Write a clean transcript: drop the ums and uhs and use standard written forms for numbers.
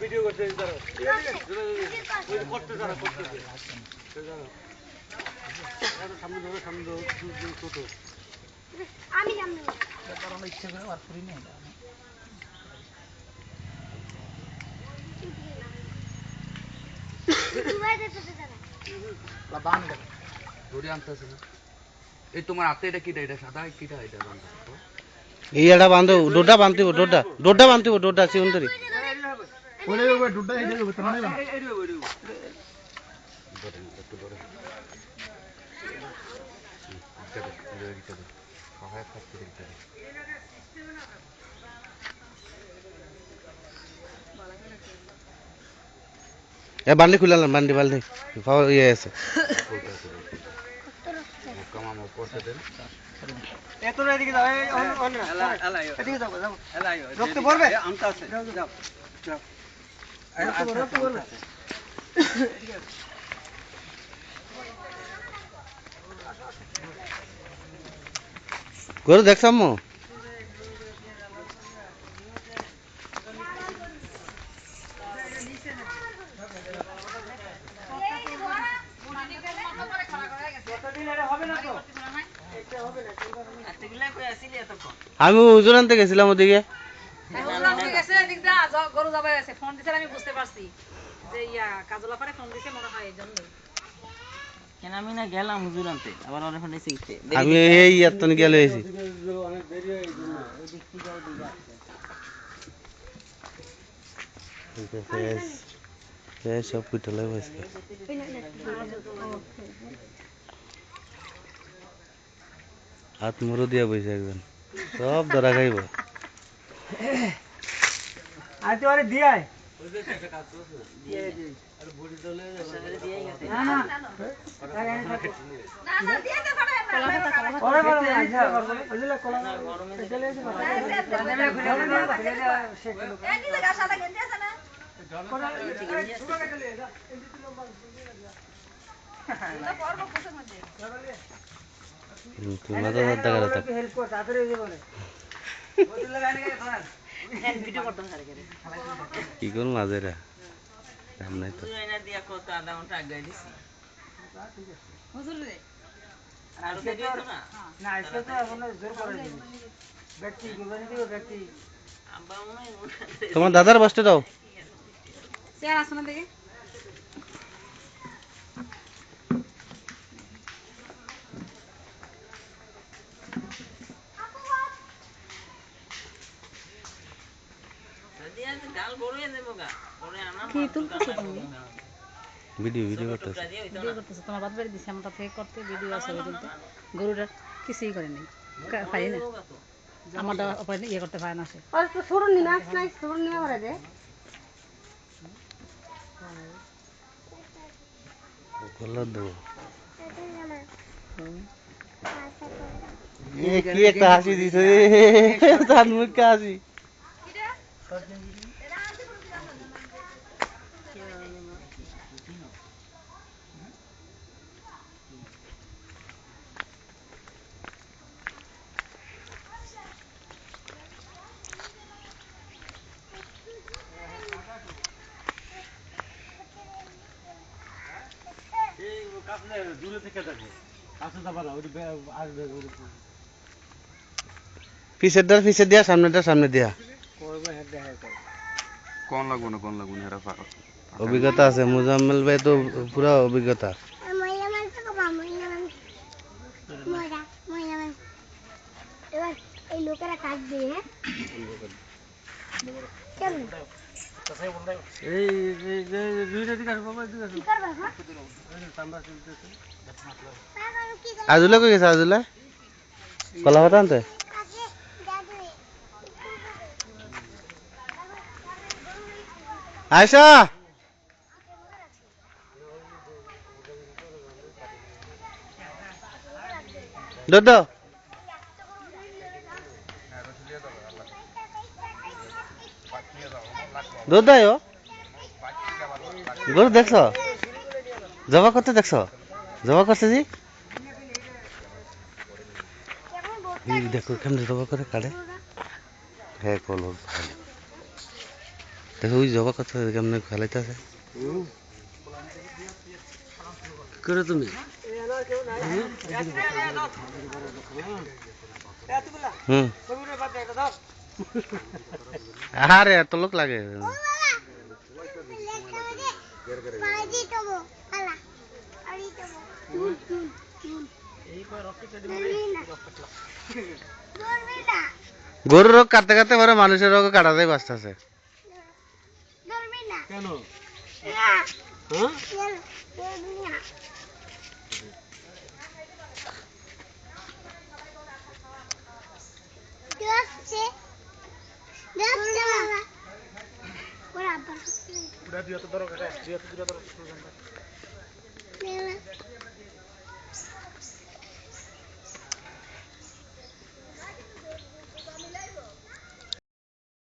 video করতে সামনে ধরো ছোট আমি ইচ্ছে করে আর করি না এই তোমার হাতে এটা কিটা এটা সাদা কিটা এটা এই এটা বাঁধো ডোডা বাঁধতিব ডোডা বাঁধতিব ডোডা সিউন্ডরি ওরে ওরে ডোডা এই দেবো তোমার না এ বান্ডি খুলালাম বান্ডি বান্ডি পাওয়ার ইয়ে আছে কামামো করতে দেন এত এদিকে যাও এদিকে যাও যাও রক্ত পড়বে আমটা আছে যাও যাও যাও রক্ত পড়বে গরু দেখছাম মো আমি ওজন আনতে গেছিলাম ওদিকে গরু যাবে ফোন দিছে আমি বুঝতে পারছি যে ইয়া কাজলা পারে ফোন দিছে মনে হয় এজন্য কেন আমি না গেলাম হুজুর আনতে আবার ওরে ফোন দিছে আমি এই এতন গেল এসি অনেক দেরি হয়ে গেল ওদিক থেকে যাও দিবা ঠিক আছে এই সব পিটলে বসে হাত মুরো দিয়া বসে একজন সব ধরা খাইব আই তো আরে দিয়াই না না না দিয়ে দে ওরে বড় আইসা বুঝলে কলা চলে এসে এই কি জায়গা সাদা গেঞ্জি আছে না কোলা ছোট কাটে লিয়ে যা এমনি লম্বা এটা পড়ব কোষের মধ্যে তুমি তো দাদা গেল তো হেল্প কর তাড়াতাড়ি হয়ে যাবে ওই লাগানে কে খান ভিডিও করতাম সারে করে কি কোন মাঝেরা কাম নাই তো এনার দিয়া কত আধা ঘন্টা আগে দিছি হুজুর রে আর ভিডিও তো না না আজকে তো এখন জোর করে দিই ব্যক্তি গুবানি দিও ব্যক্তি আব্বা মনে তোমার দাদার বসতে দাও চেয়ার আসো না দেখে ভিডিও করতেছ তোমার বাদ বাড়ি দিছে আমরা থেকে করতে ভিডিও আছে তুলতে গরুটার কিছুই করে নাই পাই না আমারটা ইয়ে করতে পারে না সে আর তো সরুন নি নাচ নাই সরুন নি আমরা দে কলা দাও এ কি একটা হাসি দিছে তার মুখে হাসি দূরে থেকে দেখো কাছে যাবা না ওই আসবে পিছের দিয়া সামনে দিয়া কোন লাগবো না এরা অভিজ্ঞতা আছে মুজাম্মেল ভাই তো পুরা অভিজ্ঞতা এবার এই লোকেরা কাজ দিয়ে কেন এই দুইটা দিকে আসো বাবা দিকে আসো কি করবা হ্যাঁ তাম্বা চলতেছে আজুলা কই গেছে আজুলা কলা পাতা আনতে আয়শা দুধ দাও দুধ দাও গরু দেখছো জবা করতে দেখছো জবা করছে জি কেমন বলতে এই দেখো কেমনে জবা করে কাটে হ্যাঁ কলো দেখো ওই জবা করতে কেমনে ফেলাইতেছে করে তুমি হুম আরে এত লোক লাগে গরুর রোগ কাটতে কাটতে পরে মানুষের রোগ কাটাতেই বাঁচতেছে কেন